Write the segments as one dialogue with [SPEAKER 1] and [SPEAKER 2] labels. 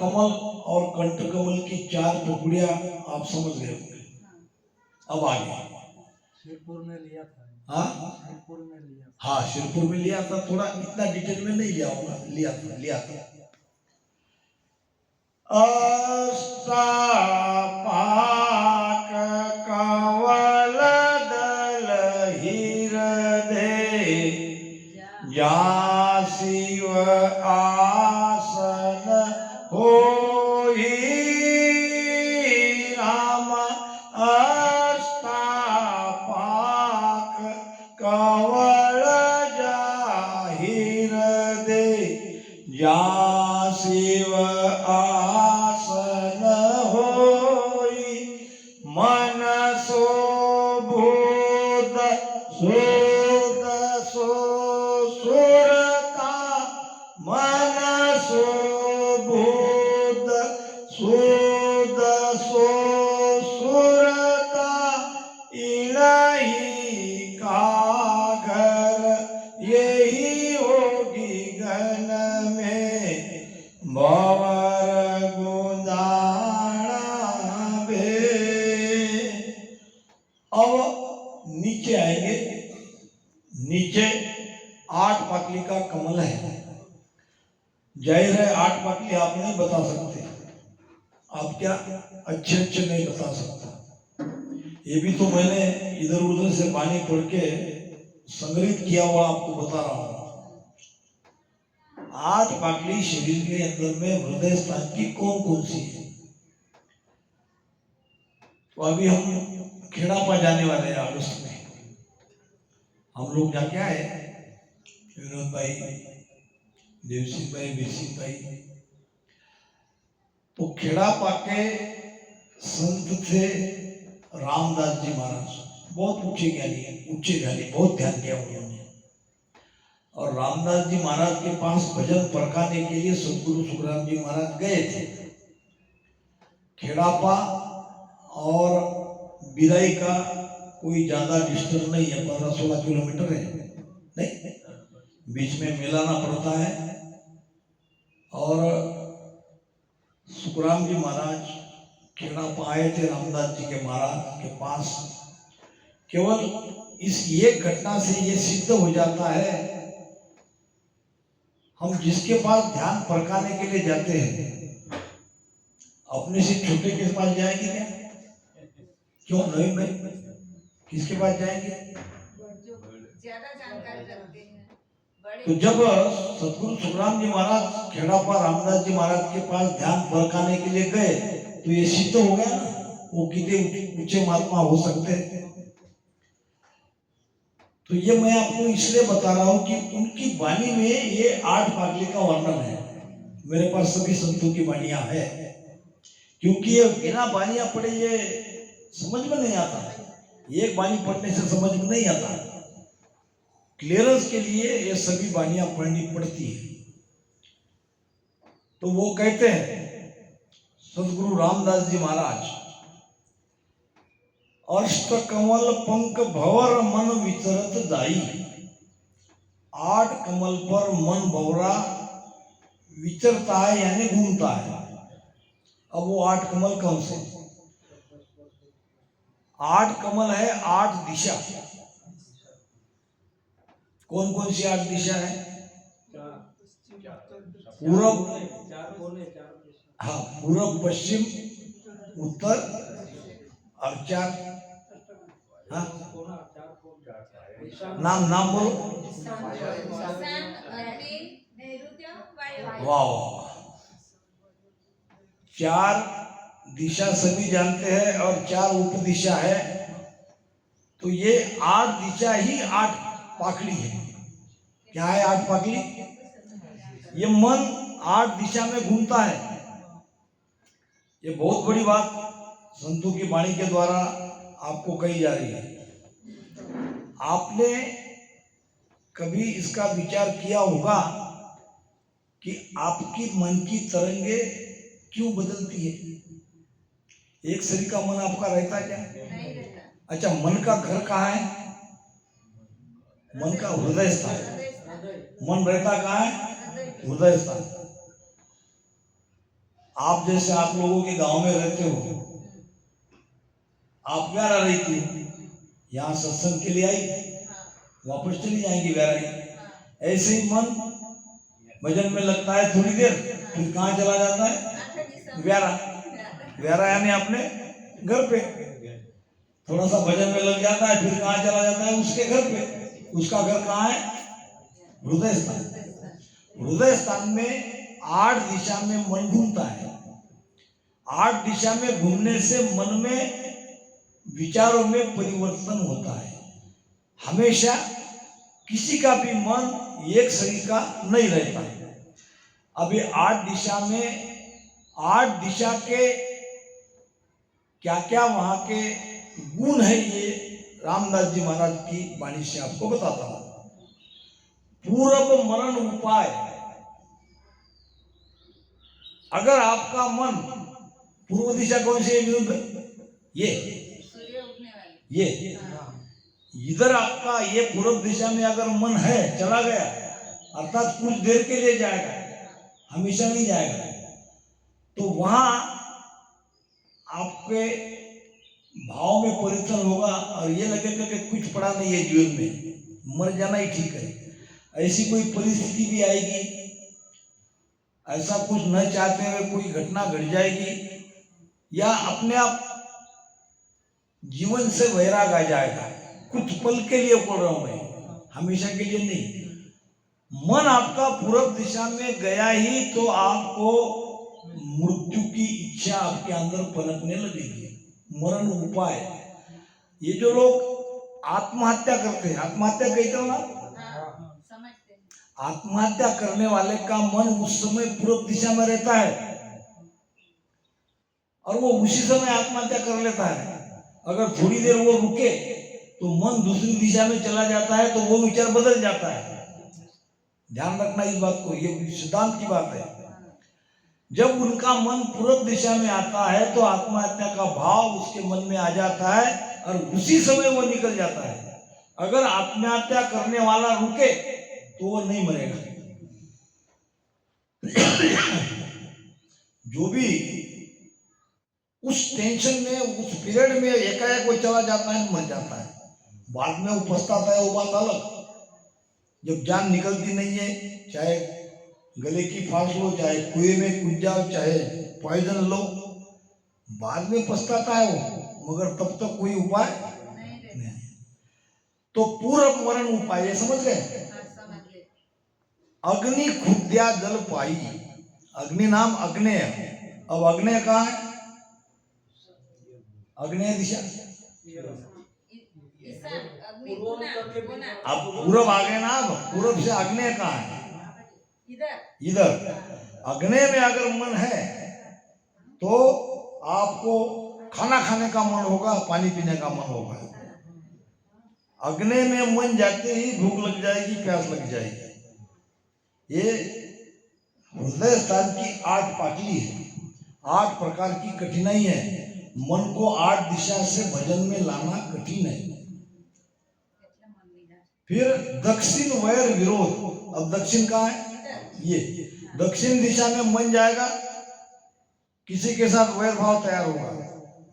[SPEAKER 1] कमल और कंठ कमल की 4 टुकड़ियां आप समझ गए होंगे। अब आगे
[SPEAKER 2] शिरपुर में लिया था।
[SPEAKER 1] हाँ
[SPEAKER 2] शिरपुर में लिया था।
[SPEAKER 1] हाँ, शिरपुर में लिया था, थोड़ा इतना डिटेल में नहीं लिया होगा, लिया था। अष्टापाक कवल दल हीरदे या शिव आसन होई राम अष्टापाक कवल जाहिर दे या शिव आसन होई मन सो भूत सुत सो सुरता मन सो भूत सुत सो सुरता इलाही का घर यही होगी घन में भंवर गुंदाना भे। अब नीचे आएंगे, नीचे 8 पाकली का कमल है। जाहिर है 8 पाकली आप नहीं बता सकते, आप क्या अच्छे नहीं बता सकता। ये भी तो मैंने इधर उधर से बानी पढ़ के संग्रहित किया हुआ आपको बता रहा हूं। 8 पाकली शरीर के अंदर में हृदय स्थान की कौन कौन सी है? तो अभी हम खेड़ापा जाने वाले हैं अगस्त में। हम लोग जाके आए, विनोद भाई, देवसिंह भाई, वीरसिंह भाई। तो खेड़ापा के संत थे रामदास जी महाराज, बहुत ऊंचे ज्ञानी, बहुत ध्यान दिया उन्होंने। और रामदास जी महाराज के पास भजन परखाने के लिए सदगुरु सुखराम जी महाराज गए थे। खेड़ापा और बिराई का कोई ज्यादा डिस्टेंस नहीं है, 15-16 किलोमीटर है, नहीं, बीच में मिलाना पड़ता है। और सुखराम जी महाराज खेड़ापा आए थे रामदास जी के महाराज के पास। केवल इस एक घटना से ये सिद्ध हो जाता है, हम जिसके पास ध्यान परखाने के लिए जाते हैं, अपने से छोटे के पास जाएंगे क्या? क्यों नहीं भाई, किसके पास जाएंगे?
[SPEAKER 3] ज्यादा जानकारी रखते हैं।
[SPEAKER 1] तो जब सदगुरु सुखराम जी महाराज खेड़ापा रामदास जी महाराज के पास ध्यान परखाने के लिए गए, तो ये सिद्ध हो गया ना, वो कितने ऊंचे महात्मा हो सकते हैं। तो ये मैं आपको इसलिए बता रहा हूं कि उनकी वाणी में ये 8 पाकली का वर्णन है। मेरे पास सभी संतों की वाणियां है, क्योंकि ये बिना वाणियां पढ़े ये समझ में नहीं आता। एक वाणी पढ़ने से समझ में नहीं आता, क्लियरेंस के लिए ये सभी वाणियां पढ़नी पड़ती है। तो वो कहते हैं सदगुरु रामदास जी महाराज, अष्ट कमल पंख भवर मन विचरत जाई। 8 कमल पर मन भवरा विचरता है, यानी घूमता है। अब वो 8 कमल कौन से? 8 कमल है, 8 दिशा। कौन कौन सी 8 दिशा है? पूरब, हाँ, पूरब, पश्चिम, उत्तर और 4, हाँ, नाम बोलो। वाह, 4 दिशा सभी जानते हैं और 4 उप दिशा है। तो ये 8 दिशा ही 8 पाकड़ी है। क्या है 8 पाकड़ी? ये मन 8 दिशा में घूमता है। ये बहुत बड़ी बात संतों की वाणी के द्वारा आपको कही जा रही है। आपने कभी इसका विचार किया होगा कि आपकी मन की तरंगे क्यों बदलती है? एक शरीर का मन आपका रहता क्या?
[SPEAKER 3] नहीं रहता।
[SPEAKER 1] अच्छा, मन का घर कहाँ है? मन का हृदय स्थान। मन रहता कहाँ है? हृदय स्थान। आप जैसे आप लोगों के गांव में रहते हो, आप व्यारा रहती हो, यहाँ सत्संग के लिए आई, वापस चली जाएंगी व्यारा। ऐसे ही मन भजन में लगता है थोड़ी देर, फिर कहाँ चला जाता है? व्यारा। व्यारा यानी अपने घर पे थोड़ा सा भजन में लग जाता है, फिर कहाँ चला जाता है? उसके घर पे। उसका घर कहाँ है? हृदय स्थान। हृदय स्थान में 8 दिशा में मन घूमता है। 8 दिशा में घूमने से मन में विचारों में परिवर्तन होता है। हमेशा किसी का भी मन एक शरीर का नहीं रहता है। अब ये 8 दिशा में 8 दिशा के क्या क्या वहां के गुण है, ये रामदास जी महाराज की वाणी से आपको बताता हूं। पूर्व मरण उपाय। अगर आपका मन पूर्व दिशा कौन सी है? विरुद्ध ये
[SPEAKER 3] सूर्य उगने वाली।
[SPEAKER 1] ये इधर आपका ये पूर्व दिशा में अगर मन है, चला गया, अर्थात कुछ देर के लिए जाएगा, हमेशा नहीं जाएगा, तो वहां आपके भाव में परिवर्तन होगा और ये लगेगा कि कुछ पड़ा नहीं है जीवन में, मर जाना ही ठीक है। ऐसी कोई परिस्थिति भी आएगी, ऐसा कुछ न चाहते हुए कोई घटना घट जाएगी, या अपने आप जीवन से वैराग आ जाएगा। कुछ पल के लिए बोल रहा हूं मैं, हमेशा के लिए नहीं। मन आपका पूर्व दिशा में गया ही तो आपको मृत्यु की इच्छा आपके अंदर पनपने लगेगी। मरण उपाय। ये जो लोग आत्महत्या करते हैं, आत्महत्या कहते हो ना,
[SPEAKER 3] समझते हैं।
[SPEAKER 1] आत्महत्या करने वाले का मन उस समय पूर्व दिशा में रहता है और वो उसी समय आत्महत्या कर लेता है। अगर थोड़ी देर वो रुके तो मन दूसरी दिशा में चला जाता है, तो वो विचार बदल जाता है। ध्यान रखना इस बात को, ये सिद्धांत की बात है। जब उनका मन पूर्व दिशा में आता है तो आत्महत्या का भाव उसके मन में आ जाता है और उसी समय वो निकल जाता है। अगर आत्महत्या करने वाला रुके तो वो नहीं मरेगा। जो भी उस टेंशन में, उस पीरियड में एकाएक वो चला जाता है, मर जाता है। बाद में वो पछताता है, वो बात अलग। जब जान निकलती नहीं है, चाहे गले की फांस लो, चाहे कुएं में कूद जाओ, चाहे पॉइजन लो, बाद में पछताता है वो, मगर तब तक कोई उपाय नहीं। तो पूर्व मरण उपाय, ये समझ गए? अग्नि खुद्या जल पाई। अग्नि नाम अग्नेय। अब अग्नेय कहाँ है? अग्नेय दिशा। अब पूर्व आ गए ना, अब पूर्व से अग्नेय कहाँ है? इधर। अग्नेय में अगर मन है तो आपको खाना खाने का मन होगा, पानी पीने का मन होगा। अग्नेय में मन जाते ही भूख लग जाएगी, प्यास लग जाएगी। ये हृदय स्थान की 8 पाटली है, 8 प्रकार की कठिनाई है। मन को 8 दिशा से भजन में लाना कठिन है। फिर दक्षिण वैर विरोध। अब दक्षिण कहाँ है? ये दक्षिण दिशा में मन जाएगा, किसी के साथ वैर भाव तैयार होगा,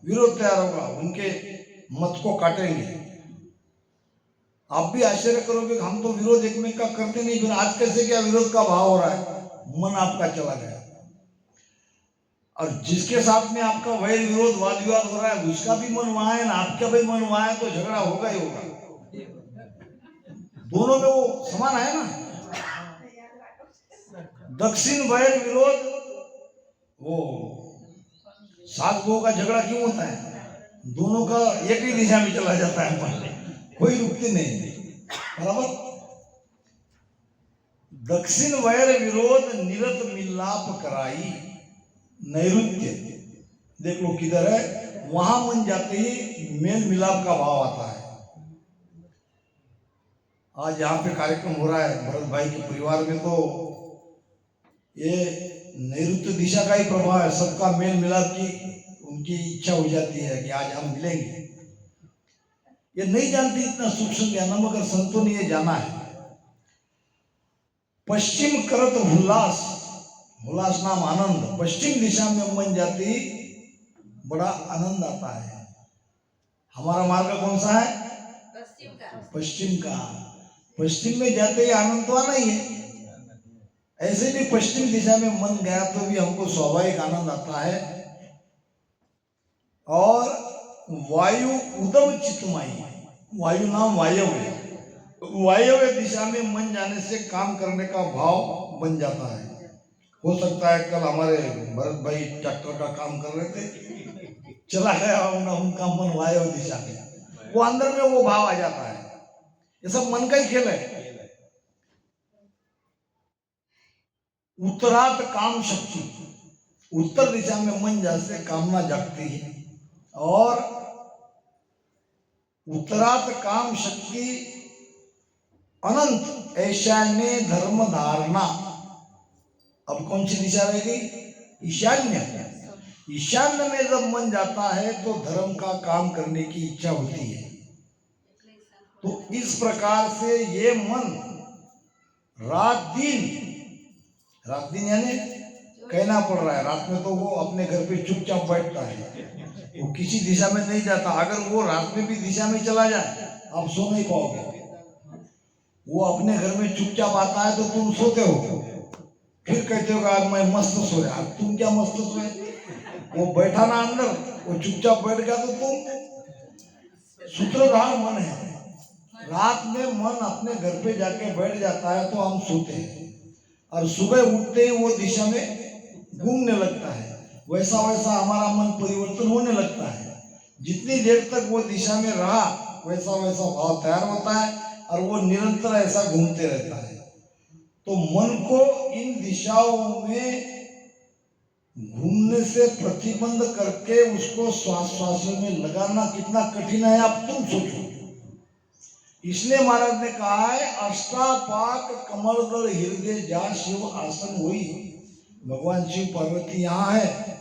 [SPEAKER 1] विरोध तैयार होगा, उनके मत को काटेंगे। आप भी आश्चर्य करोगे, हम तो विरोध एक में का करते नहीं, फिर आज कैसे क्या विरोध का भाव हो रहा है? मन आपका चला गया। और जिसके साथ में आपका वैर विरोध वाद विवाद हो रहा है, उसका भी मन वहां है ना, आपका भी मन वहां है, तो झगड़ा होगा ही होगा। दोनों में वो समान है ना। दक्षिण वैर विरोध, वो सात बहु का झगड़ा क्यों होता है? दोनों का एक ही दिशा में चला जाता है मन, कोई रुकती नहीं, बराबर। दक्षिण वैर विरोध निरत मिलाप कराई। नैऋत्य देख लो किधर है, वहां मन जाते ही मेल मिलाप का भाव आता है। आज यहाँ पे कार्यक्रम हो रहा है भरत भाई के परिवार में, तो ये नैऋत्य दिशा का ही प्रभाव है। सबका मेल मिलाप की उनकी इच्छा हो जाती है कि आज हम मिलेंगे। ये नहीं जानती इतना सूक्ष्म ज्ञान, मगर संतों ने ये जाना है। पश्चिम करत उल्लास, हुलास नाम आनंद। पश्चिम दिशा में मन जाती बड़ा आनंद आता है। हमारा मार्ग कौन सा है?
[SPEAKER 3] पश्चिम का।
[SPEAKER 1] पश्चिम का। पश्चिम में जाते ही आनंद तो आना ही है। ऐसे भी पश्चिम दिशा में मन गया तो भी हमको स्वाभाविक आनंद आता है। और वायु उदम चित्तमयी, वायु नाम वायव्य, वायव्य दिशा में मन जाने से काम करने का भाव बन जाता है। हो सकता है कल हमारे भरत भाई ट्रैक्टर का काम कर रहे थे, चला गया उनका मन वायव्य दिशा में, वो अंदर में वो भाव आ जाता है। ये सब मन का ही खेल है। उत्तरात काम शक्ति, उत्तर दिशा में मन जैसे कामना जागती है। और उत्तरात काम शक्ति अनंत ईशान्य धर्म धारणा। अब कौन सी दिशा रह गई? ईशान्य। ईशान्य में जब मन जाता है तो धर्म का काम करने की इच्छा होती है। तो इस प्रकार से ये मन रात दिन यानी कहना पड़ रहा है, रात में तो वो अपने घर पे चुपचाप बैठता है, वो किसी दिशा में नहीं जाता। अगर वो रात में भी दिशा में चला जाए आप सो नहीं पाओगे। वो अपने घर में चुपचाप आता है तो तुम सोते हो, फिर कहते हो आज मैं मस्त सोया। तुम क्या मस्त सोए? वो बैठा ना अंदर, वो चुपचाप बैठ गया तो तुम सूत्रधार मन है। रात में मन अपने घर पे जाके बैठ जाता है तो हम सोते हैं, और सुबह उठते ही वो दिशा में घूमने लगता है। वैसा वैसा हमारा मन परिवर्तन होने लगता है। जितनी देर तक वो दिशा में रहा वैसा वैसा भाव तैयार होता है, और वो निरंतर ऐसा घूमते रहता है। तो मन को इन दिशाओं में घूमने से प्रतिबंध करके उसको श्वास में लगाना कितना कठिन है आप तुम सोचो। इसलिए महाराज ने कहा है अष्टापाक कमल दल हृदय जा शिव आसन हुई। भगवान शिव पार्वती यहाँ है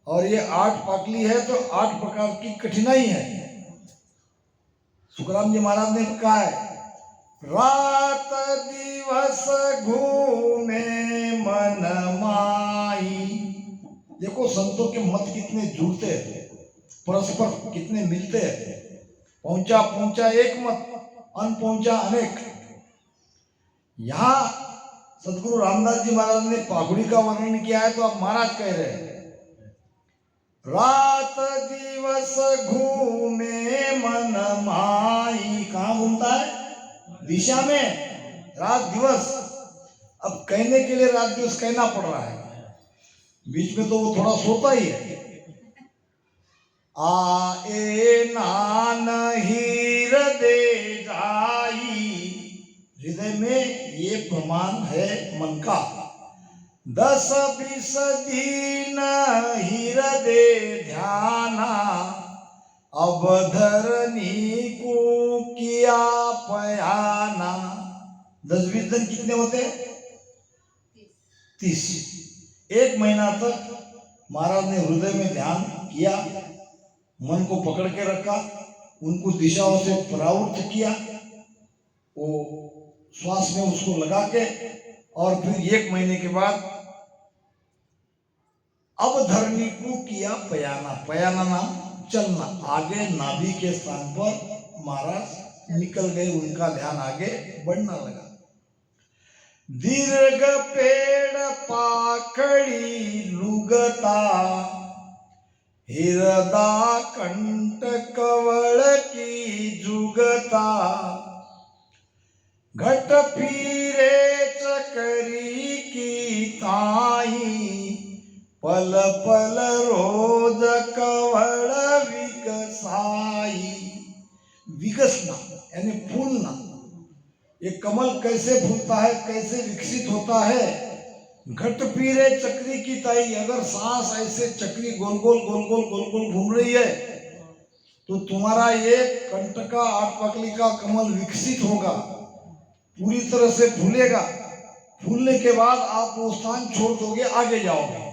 [SPEAKER 1] और ये 8 पाकली है तो 8 प्रकार की कठिनाई है। सुखराम जी महाराज ने कहा है रात दिवस घूमे मन माई। देखो संतों के मत कितने जुड़ते हैं, परस्पर कितने मिलते हैं। पहुंचा पहुंचा एक मत, अन पहुंचा अनेक। यहाँ सदगुरु रामदास जी महाराज ने पाखुड़ी का वर्णन किया है तो अब महाराज कह रहे हैं रात दिवस घूमे मन माई। कहाँ घूमता है? दिशा में। रात दिवस, अब कहने के लिए रात दिवस कहना पड़ रहा है, बीच में तो वो थोड़ा सोता ही है। आए नान हृदय जाई, हृदय में ये प्रमाण है मन का। 10-20 दिन हृदय ध्याना, अब धरनी को किया पयाना। 10-20 दिन कितने होते? 30। 1 महीना तक महाराज ने हृदय में ध्यान किया, मन को पकड़ के रखा, उनको दिशाओं से परावृत्त किया, वो श्वास में उसको लगा के, और फिर 1 महीने के बाद अब धरनी को किया पयाना। पयाना नाम चलना, आगे नाभि के स्थान पर महाराज निकल गए, उनका ध्यान आगे बढ़ना लगा। दीर्घ पेड़ पाखड़ी लुगता, हृदय कंठ कवल की जुगता। घट फिरे चकरी की ताई, पल पल रोज कवल विकसाई। विकसना यानी फूलना। ये कमल कैसे फूलता है, कैसे विकसित होता है? घट पीरे चक्री की ताई। अगर सांस ऐसे चक्री गोल गोल घूम रही है तो तुम्हारा ये कंठ का 8 पकली का कमल विकसित होगा, पूरी तरह से फूलेगा। फूलने के बाद आप वो स्थान छोड़ दोगे, आगे जाओगे।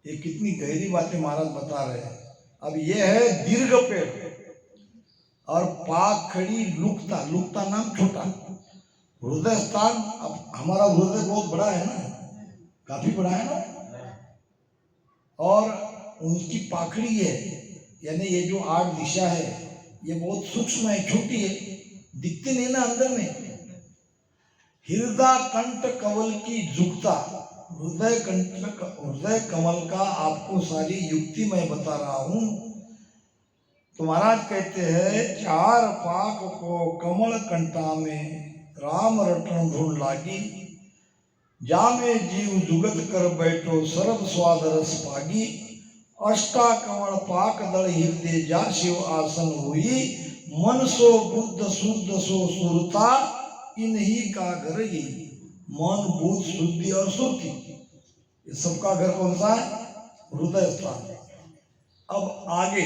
[SPEAKER 1] ये कितनी गहरी बातें महाराज बता रहे हैं। अब ये है दीर्घ पेड़ और पाखड़ी लुकता। लुकता नाम छोटा। हृदय स्थान, अब हमारा हृदय बहुत बड़ा है ना, काफी बड़ा है ना। और उनकी पाखड़ी है, यानी ये जो 8 दिशा है ये बहुत सूक्ष्म है, छोटी है, दिखती नहीं ना अंदर में। हृदय कंठ कमल की जुगता, हृदय कमल का आपको सारी युक्ति मैं बता रहा हूं। तो महाराज कहते हैं 4 पाक को कमल कंठा में राम रटन ढूंढ लागी, जामे जीव जुगत कर बैठो सर्व स्वाद रस पागी, अष्टा कमल पाक दल हृदय जा शिव आसन हुई, मन सो बुद्ध शुद्ध सो सुरता इन्हीं का घर ही, मन बुद्ध शुद्धि और सुरति, ये सबका घर कौन सा है? हृदय स्थान। अब आगे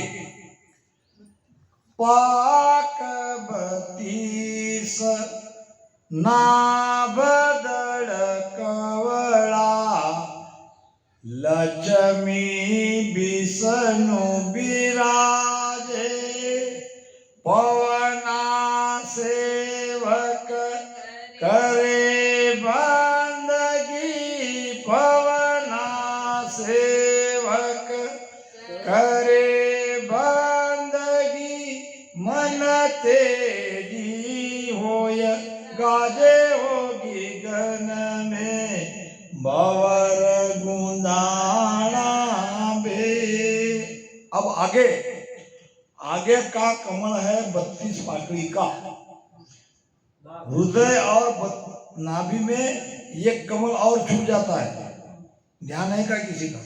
[SPEAKER 1] पाक बत्तीस नाभदड़ कवड़ा, लक्ष्मी विष्णु विराजे, पवना सेवक करे बंदगी, पवना सेवक करे बंदगी, मन तेजी होय गाजे होगी गन में, भवर गुंदाना बे। अब आगे का कमल है 32 पाकड़ी का। हृदय और नाभि में ये कमल और छूट जाता है, ध्यान है का किसी का?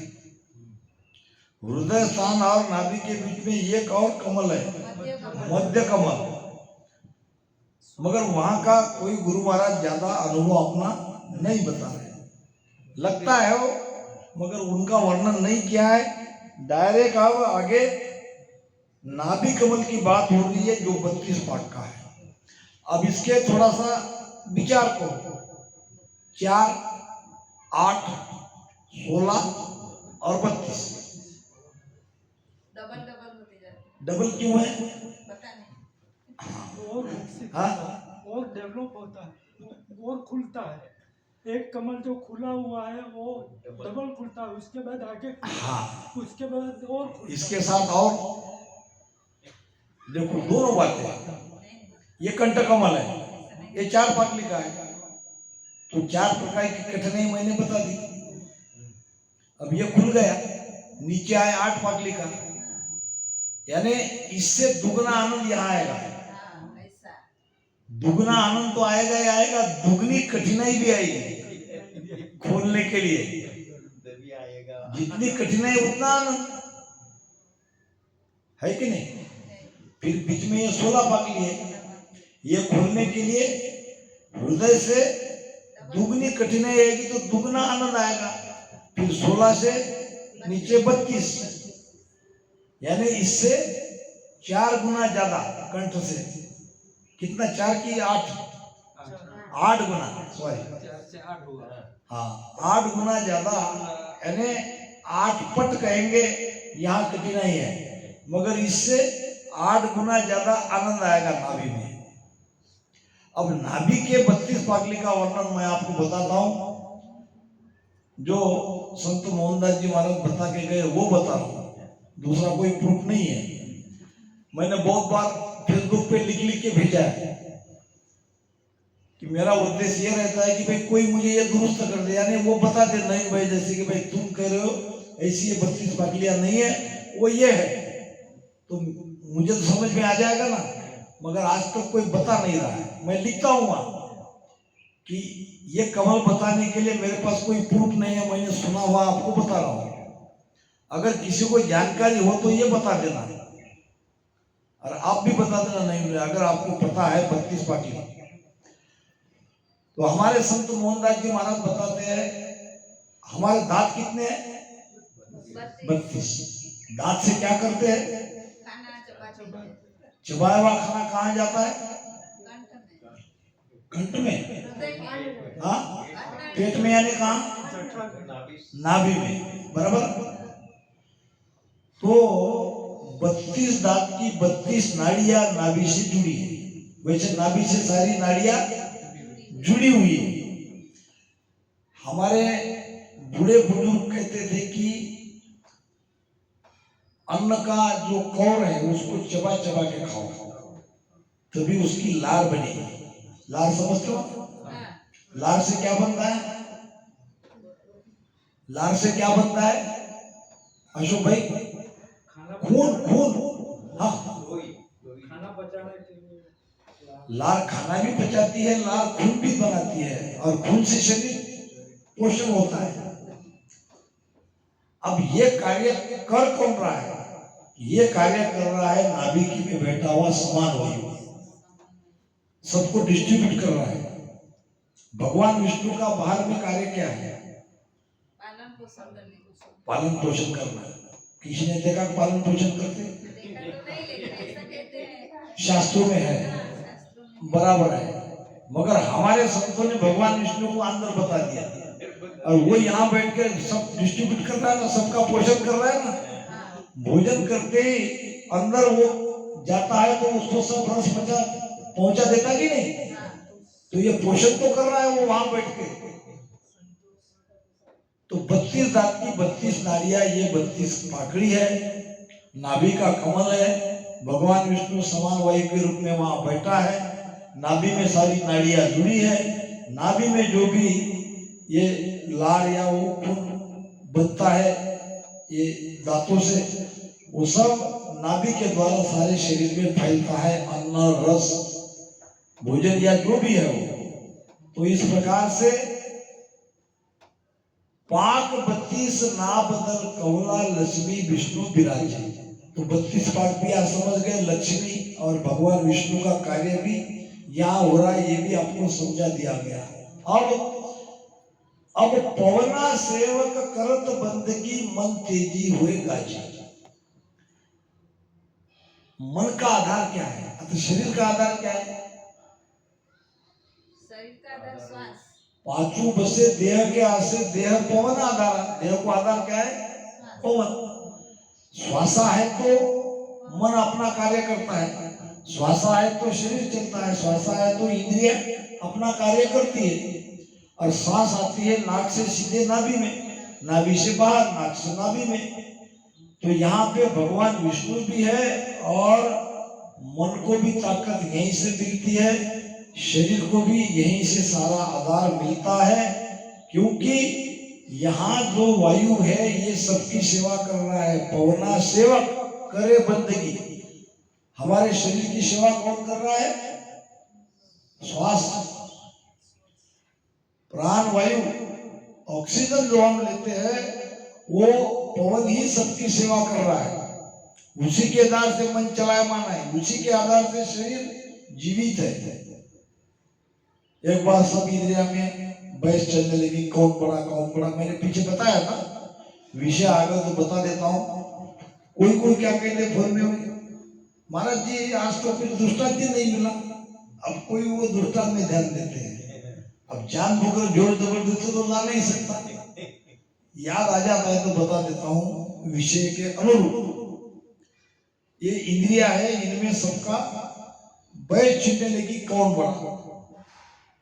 [SPEAKER 1] हृदय स्थान और नाभि के बीच में एक और कमल है, मध्य कमल। मगर वहां का कोई गुरु महाराज ज्यादा अनुभव अपना नहीं बता रहे, लगता है वो, मगर उनका वर्णन नहीं किया है। डायरेक्ट अब आगे नाभि कमल की बात हो रही है जो 32 पाक का है। अब इसके थोड़ा सा विचार करो, 4, 8, 16 और 32
[SPEAKER 3] डबल होते जाते,
[SPEAKER 1] डबल क्यों है?
[SPEAKER 3] पता नहीं।
[SPEAKER 2] और विकसित
[SPEAKER 1] हाँ?
[SPEAKER 2] और डेवलप होता है और खुलता है। एक कमल जो खुला हुआ है वो डबल खुलता है, उसके बाद आगे
[SPEAKER 1] हाँ,
[SPEAKER 2] उसके बाद और खुलता
[SPEAKER 1] इसके साथ और देखो दोनों बातें। ये कंठ कमल है, ये 4 पाकली का है, तो 4 प्रकार की कठिनाई मैंने बता दी। अब ये खुल गया, नीचे आए 8 पाकली का, यानी इससे दुगना आनंद यहाँ आएगा।
[SPEAKER 3] हाँ, ऐसा
[SPEAKER 1] दुगना आनंद तो आएगा ही आएगा, दुगनी कठिनाई भी आएगी खोलने के लिए। जितनी कठिनाई उतना आनंद है कि नहीं? फिर बीच में ये 16 पाकली है, ये खोलने के लिए हृदय से दुगनी कठिनाई आएगी तो दुगना आनंद आएगा। फिर 16 से नीचे 32, यानी इससे 4 गुना ज्यादा कंठ से। कितना? 4 की 8 गुना, सॉरी, हाँ 8 गुना ज्यादा, यानी 8 पट कहेंगे यहाँ कठिनाई है, मगर इससे 8 गुना ज्यादा आनंद आएगा नाभि में। अब नाभि के 32 पाकली का वर्णन मैं आपको बताता हूं, जो संत मोहनदास जी महाराज बता के गए वो बता रहा हूं, दूसरा कोई प्रूफ नहीं है। मैंने बहुत बार फेसबुक पे लिख के भेजा है कि मेरा उद्देश्य ये रहता है कि भाई कोई मुझे ये दुरुस्त कर दे, यानी वो बता दे नहीं भाई, जैसे कि भाई तुम कह रहे हो ऐसी ये 32 पाकलियां नहीं है, वो ये है, तो मुझे तो समझ में आ जाएगा ना। मगर आज तक कोई बता नहीं रहा है। मैं लिखता हूँ कि ये कमल बताने के लिए मेरे पास कोई प्रूफ नहीं है, मैंने सुना हुआ आपको बता रहा हूँ। अगर किसी को जानकारी हो तो ये बता देना, और आप भी बता देना नहीं अगर आपको पता है 32 पाकली। तो हमारे संत मोहनदास जी महाराज बताते हैं हमारे दांत कितने हैं? 32। दांत से क्या करते हैं?
[SPEAKER 3] खाना
[SPEAKER 1] चबाया हुआ खाना कहाँ जाता है? कंठ में। हाँ, पेट में, यानी कहाँ? नाभि में, बराबर। तो 32 दांत की 32 नाड़ियां नाभि से जुड़ी है। वैसे नाभि से सारी नाड़ियां जुड़ी हुई है। हमारे बूढ़े बुजुर्ग कहते थे कि अन्न का जो कौर है उसको चबा चबा के खाओ, तभी उसकी लार बनेगी। लार समझते हो?
[SPEAKER 3] हाँ,
[SPEAKER 1] लार से क्या बनता है? लार से क्या बनता है अशोक भाई? खून। खून, हाँ।
[SPEAKER 2] खाना पचाने के लिए
[SPEAKER 1] लार खाना भी पचाती है, लार खून भी बनाती है, और खून से शरीर पोषण होता है। अब ये कार्य कर कौन रहा है? ये कार्य कर रहा है नाभिकी में बैठा हुआ समान वायु, सबको डिस्ट्रीब्यूट कर रहा है। भगवान विष्णु का बाहर में कार्य क्या है?
[SPEAKER 3] पालन पोषण करने को।
[SPEAKER 1] पालन पोषण करना। किसी ने देखा पालन पोषण करते?
[SPEAKER 3] देखा तो नहीं, लेकिन ऐसा कहते हैं,
[SPEAKER 1] शास्त्रों में है,
[SPEAKER 3] शास्त्रों में।
[SPEAKER 1] बराबर है। मगर हमारे संतों ने भगवान विष्णु को अंदर बता दिया, और वो यहाँ बैठ के सब डिस्ट्रीब्यूट कर रहा है ना, सबका पोषण कर रहा है ना।
[SPEAKER 3] हाँ,
[SPEAKER 1] भोजन करते ही अंदर वो जाता है तो उसको सब रस पहुंचा देता कि नहीं?
[SPEAKER 3] हाँ,
[SPEAKER 1] तो ये पोषण तो कर रहा है वो वहां बैठ के। तो 32 दांत की 32 नाड़ियां, ये 32 पाकड़ी है, नाभि का कमल है। भगवान विष्णु समान वायु के रूप में वहां बैठा है। नाभि में सारी नाड़ियां जुड़ी है। नाभि में जो भी ये लार या वो खून बनता है ये दांतों से, वो सब नाभि के द्वारा सारे शरीर में फैलता है। अन्न, रस, भोजन या जो भी है वो। तो इस प्रकार से पाक 32 ना बदल कौला लक्ष्मी विष्णु विराजे। तो 32 पाक भी आप समझ गए, लक्ष्मी और भगवान विष्णु का कार्य भी यहाँ हो रहा है, ये भी आपको समझा दिया गया। अब पवना सेवक करत बंदगी मन तेजी हुए गाजी। मन का आधार क्या है? तो शरीर का आधार क्या है?
[SPEAKER 3] शरीर का आधार श्वास।
[SPEAKER 1] पांचों बसे देह के आसे, देह पवन आधार। देह को आधार क्या है? पवन। श्वासा है तो मन अपना कार्य करता है, श्वासा है तो शरीर चलता है, श्वासा है तो इंद्रिय अपना कार्य करती है। और सांस आती है नाक से सीधे नाभि में, नाभि से बाहर, नाक से नाभि में। तो यहाँ पे भगवान विष्णु भी है, और मन को भी ताकत यहीं से मिलती है, शरीर को भी यहीं से सारा आधार मिलता है। क्योंकि यहाँ जो वायु है ये सबकी सेवा कर रहा है। पवना सेवक करे बंदगी। हमारे शरीर की सेवा कौन कर रहा है? श्वास, प्राण वायु, ऑक्सीजन जो हम लेते हैं वो पवन ही सबकी सेवा कर रहा है। उसी के आधार से मन चलायमान है, उसी के आधार से शरीर जीवित है। एक बार सब इंद्रिया में बहस चलने लगी, कौन बड़ा। मैंने पीछे बताया था, विषय आगे तो बता देता हूँ। कोई क्या कहते फोन में, महाराज जी आज तो कुछ दृष्टांत नहीं मिला। अब कोई वो दृष्टांत में ध्यान देते हैं। अब जान भूकर जोर जबरदस्ती तो ला नहीं सकता, याद आ जाता है तो बता देता हूँ विषय के अनुरूप। ये इंद्रिया है, इनमें सबका बहस छिड़ने लगी, कौन बड़ा।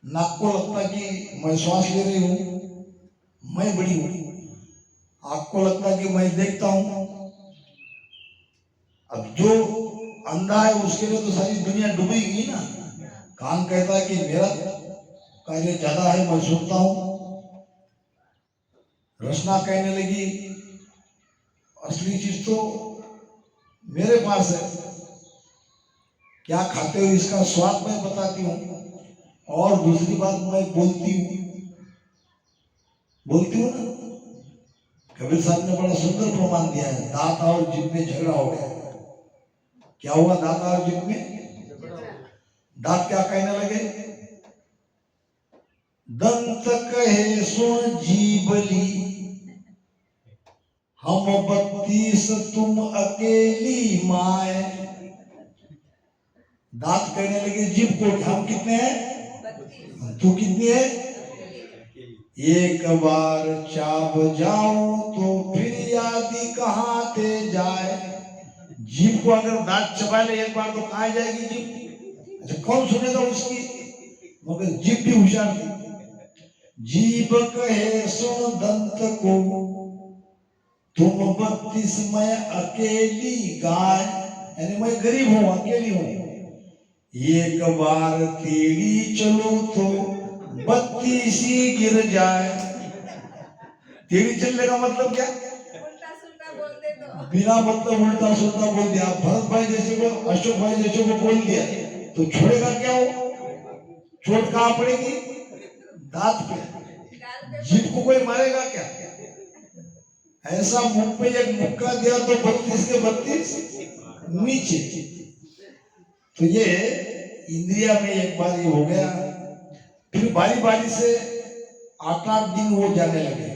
[SPEAKER 1] नाक को लगता कि मैं श्वास ले रही हूँ, मैं बड़ी हूँ। आँख को लगता कि मैं देखता हूँ। अब जो अंधा है उसके लिए तो सारी दुनिया डूबेगी ना। कान कहता है कि मेरा कार्य ज्यादा है, मैं सुनता हूँ। रचना कहने लगी असली चीज तो मेरे पास है, क्या खाते हो इसका स्वाद मैं बताती हूँ। और दूसरी बात, मैं बोलती हूँ ना। कबीर साहब ने बड़ा सुंदर प्रमाण दिया है। दांत और जीभ में झगड़ा हो गया। क्या हुआ दांत और जीभ में? दांत क्या कहने लगे? दंत कहे सुन जीवली, हम 32 तुम अकेली माए। दांत कहने लगे जीभ को, हम कितने हैं? तू कितनी है? एक बार चाब जाऊं तो फिर यादी कहाँ थे जाए। जीभ को अगर दांत चबा ले एक बार तो कहाँ जाएगी जीभ? अच्छा, कौन सुनेगा उसकी? मगर जीभ भी होशियार थी। जीभ कहे सुन दंत को, तुम 32 मैं अकेली गाय, यानी मैं गरीब हूं, अकेली हूं, एक बार तेरी चलो तो 32 ही गिर जाए। तेरी चलने का मतलब क्या?
[SPEAKER 3] उल्टा सुल्टा बोल दे तो
[SPEAKER 1] बिना मतलब उल्टा सुल्टा बोल दिया। भरत भाई जैसे को, अशोक भाई जैसे को बोल दिया तो छोड़ेगा क्या वो? चोट कहाँ पड़ेगी? दांत पे।
[SPEAKER 3] गाल पे
[SPEAKER 1] जीभ को कोई मारेगा क्या? ऐसा मुंह पे एक मुक्का दिया तो 32 के 32 नीचे। तो ये इंद्रिया में एक बार ये हो गया। फिर बारी बारी से 8-8 दिन वो जाने लगे,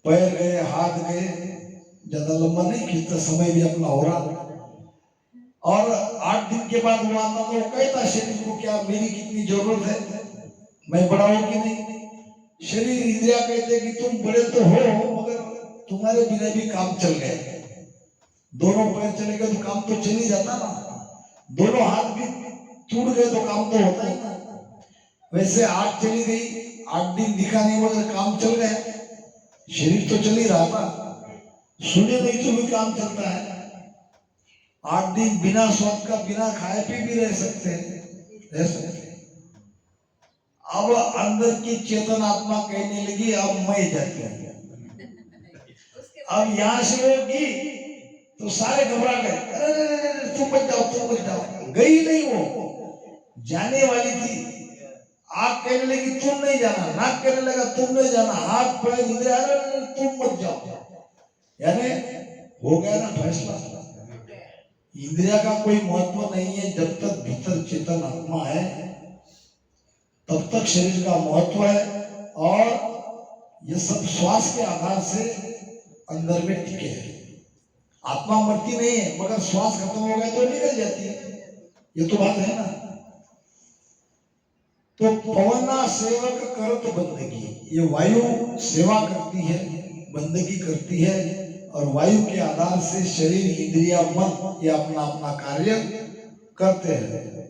[SPEAKER 1] पैर गए, हाथ गए, ज्यादा लंबा नहीं खींचता, समय भी अपना हो रहा। और 8 दिन के बाद वो आता तो वो कहता शरीर को, क्या मेरी कितनी जरूरत है, मैं बड़ा हूं कि नहीं? शरीर इंद्रिया कहते कि तुम बड़े तो हो मगर तुम्हारे बिना भी काम चल गए। दोनों पैर चले गए तो काम तो चल ही जाता ना, दोनों हाथ भी टूट गए तो काम तो होता ही ना। वैसे 8 चली गई, 8 दिन दिखा नहीं मगर काम चल गया, शरीर तो चल ही रहा था, सुने नहीं तो भी काम चलता है। 8 दिन बिना स्वाद का, बिना खाए पी भी रह सकते हैं, रह सकते हैं। अब अंदर की चेतन आत्मा कहने लगी अब मैं जाती हूँ।
[SPEAKER 3] उसके
[SPEAKER 1] अब यहाँ से वो गई तो सारे घबरा गए, अरे तुम मत जाओ, तुम मत जाओ। गई नहीं वो, जाने वाली थी। आँख कहने लगी तुम नहीं जाना, नाक कहने लगा तुम नहीं जाना, हाथ पैर इंद्रिया अरे तुम मत जाओ। यानी हो गया ना फैसला। इंद्रिया का कोई महत्व नहीं है, जब तक भीतर चेतन आत्मा है तब तक शरीर का महत्व है। और ये सब श्वास के आधार से अंदर में टिके है। आत्मा मरती नहीं है मगर श्वास खत्म हो गया तो निकल जाती है, ये तो बात है ना। तो पवना सेवक करत बंदगी, ये वायु सेवा करती है, बंदगी करती है, और वायु के आधार से शरीर इंद्रिया मन ये अपना अपना कार्य करते हैं।